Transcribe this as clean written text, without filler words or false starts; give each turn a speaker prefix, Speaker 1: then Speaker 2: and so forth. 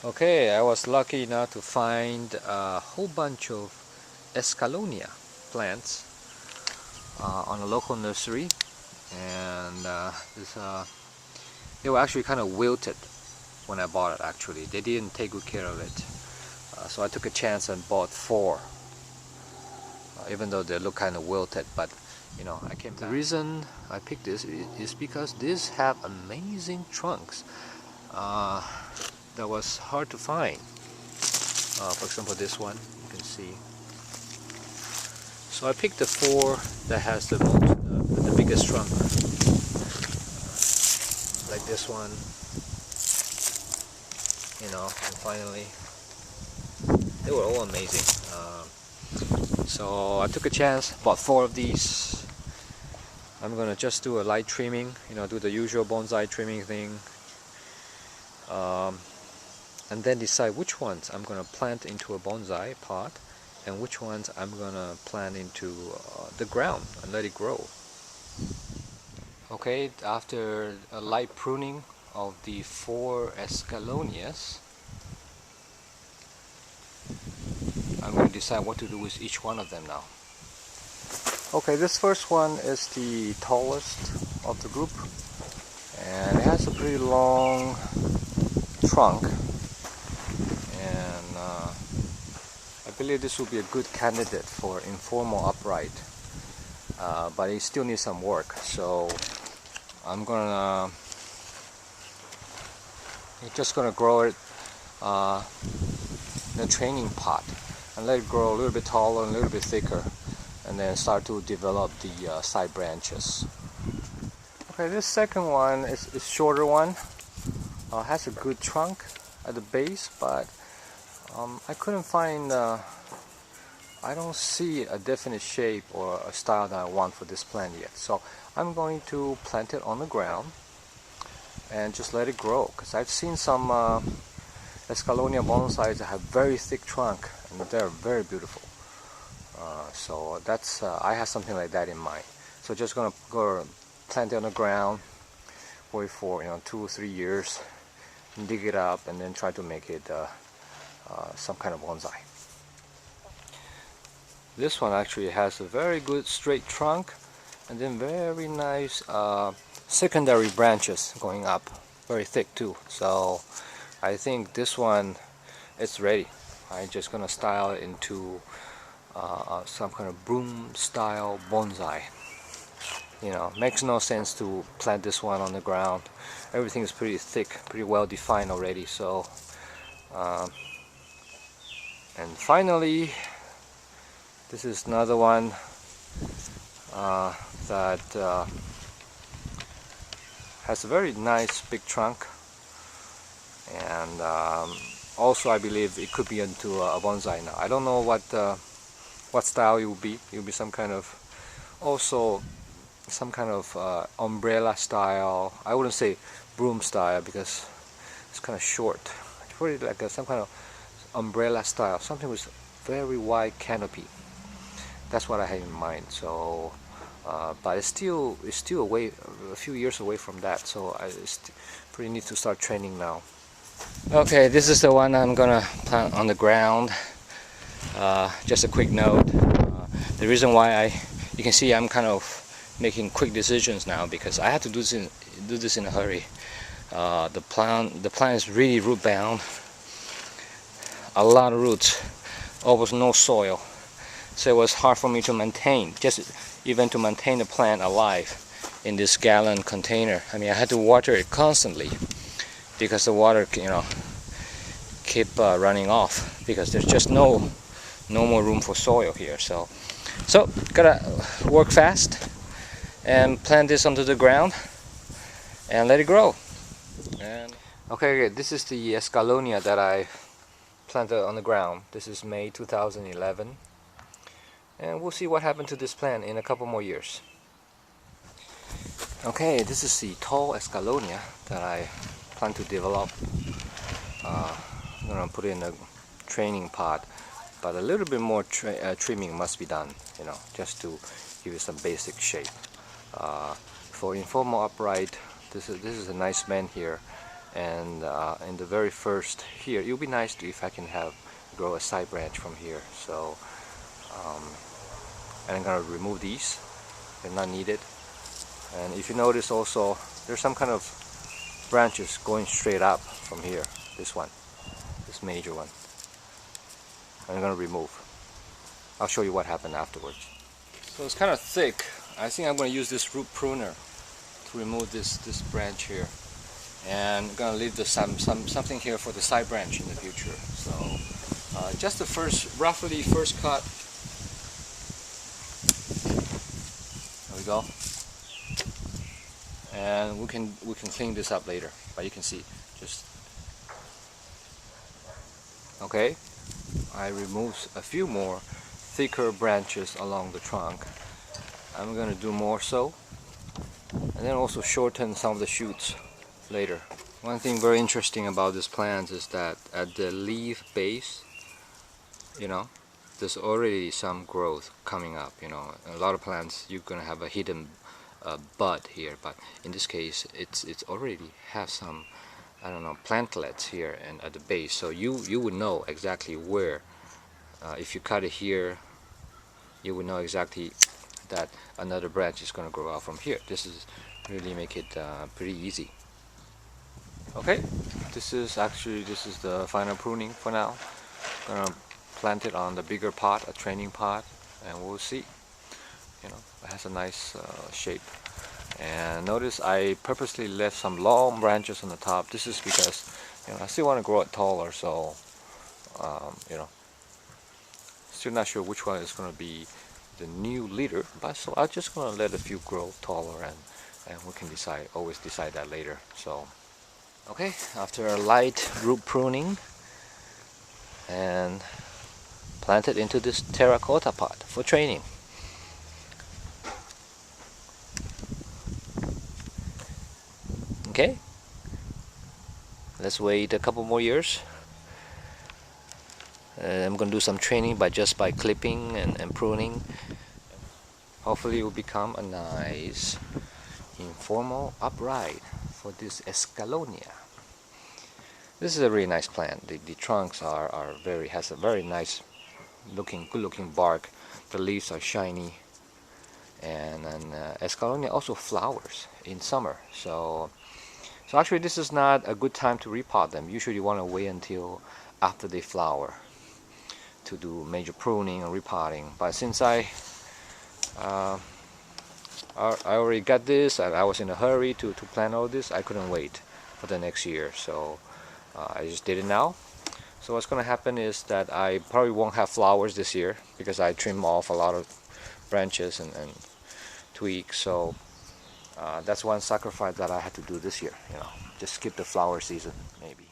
Speaker 1: Okay, I was lucky enough to find a whole bunch of Escallonia plants on a local nursery, and they were actually kind of wilted when I bought it. Actually, they didn't take good care of it, so I took a chance and bought 4, even though they look kind of wilted. But you know, I came back. The reason I picked this is because these have amazing trunks. That was hard to find. For example, this one, you can see. So I picked the 4 that has the biggest trunk, like this one, you know. And finally, they were all amazing. So I took a chance, bought 4 of these. I'm gonna just do a light trimming, you know, do the usual bonsai trimming thing. And then decide which ones I'm going to plant into a bonsai pot and which ones I'm going to plant into the ground and let it grow. Okay, after a light pruning of the 4 Escallonias, I'm going to decide what to do with each one of them now. Okay, this first one is the tallest of the group, and it has a pretty long trunk, and I believe this will be a good candidate for informal upright, but it still needs some work, so I'm just gonna grow it in a training pot and let it grow a little bit taller and a little bit thicker, and then start to develop the side branches. Okay, this second one is a shorter one. Has a good trunk at the base, but I couldn't find, I don't see a definite shape or a style that I want for this plant yet. So I'm going to plant it on the ground and just let it grow, because I've seen some Escallonia bonsais that have very thick trunk and they're very beautiful. So that's I have something like that in mind. So just gonna go plant it on the ground, wait for 2 or 3 years, dig it up, and then try to make it some kind of bonsai. This one actually has a very good straight trunk and then very nice secondary branches going up, very thick too. So I think this one is ready. I'm just gonna style it into some kind of broom style bonsai. Makes no sense to plant this one on the ground. Everything is pretty thick, pretty well defined already. So and finally, this is another one that has a very nice big trunk, and also I believe it could be into a bonsai now. I don't know what style it will be. It will be some kind of umbrella style. I wouldn't say broom style because it's kind of short. It's probably like some kind of umbrella style, something with very wide canopy. That's what I had in mind. So but it's still a few years away from that, so I pretty need to start training now. Okay, this is the one I'm gonna plant on the ground. Just a quick note, the reason why you can see I'm kind of making quick decisions now, because I had to do this in a hurry. The plant is really root bound, a lot of roots, almost no soil, so it was hard for me to maintain, even to maintain the plant alive in this gallon container. I mean, I had to water it constantly because the water keep running off, because there's just no more room for soil here. So gotta work fast and plant this onto the ground and let it grow. And okay, this is the Escallonia that I planted on the ground. This is May 2011, and we'll see what happened to this plant in a couple more years. Okay, this is the tall Escallonia that I plan to develop. I'm gonna put it in a training pot, but a little bit more trimming must be done, just to give it some basic shape. For informal upright, this is a nice man here. and in the very first here, it would be nice if I can grow a side branch from here. So and I'm gonna remove these, they're not needed. And if you notice also, there's some kind of branches going straight up from here. This one, this major one, I'm gonna remove. I'll show you what happened afterwards. So it's kind of thick. I think I'm gonna use this root pruner to remove this branch here, and I'm gonna leave something here for the side branch in the future. So just the roughly first cut. There we go. And we can clean this up later, but you can see just okay. I removed a few more thicker branches along the trunk. I'm gonna do more so, and then also shorten some of the shoots later. One thing very interesting about this plant is that at the leaf base, there's already some growth coming up. A lot of plants you're gonna have a hidden bud here, but in this case it's already have some, I don't know, plantlets here and at the base, so you would know exactly where, if you cut it here, you would know exactly that another branch is going to grow out from here. This is really make it pretty easy. Okay, this is the final pruning for now. I'm gonna plant it on the bigger pot, a training pot, and we'll see. It has a nice shape. And notice I purposely left some long branches on the top. This is because I still want to grow it taller, so still not sure which one is going to be the new leader, but so I'm just going to let a few grow taller, and we can always decide that later. So okay, after a light root pruning, and plant it into this terracotta pot for training. Okay, let's wait a couple more years. I'm going to do some training just by clipping and pruning. Hopefully it will become a nice informal upright for this Escallonia. This is a really nice plant. The trunks has a very nice good looking bark. The leaves are shiny, and Escallonia also flowers in summer. So actually this is not a good time to repot them. Usually you want to wait until after they flower to do major pruning and repotting. But since I already got this and I was in a hurry to plant all this, I couldn't wait for the next year, so I just did it now. So what's going to happen is that I probably won't have flowers this year because I trimmed off a lot of branches and twigs. So that's one sacrifice that I had to do this year. Just skip the flower season maybe.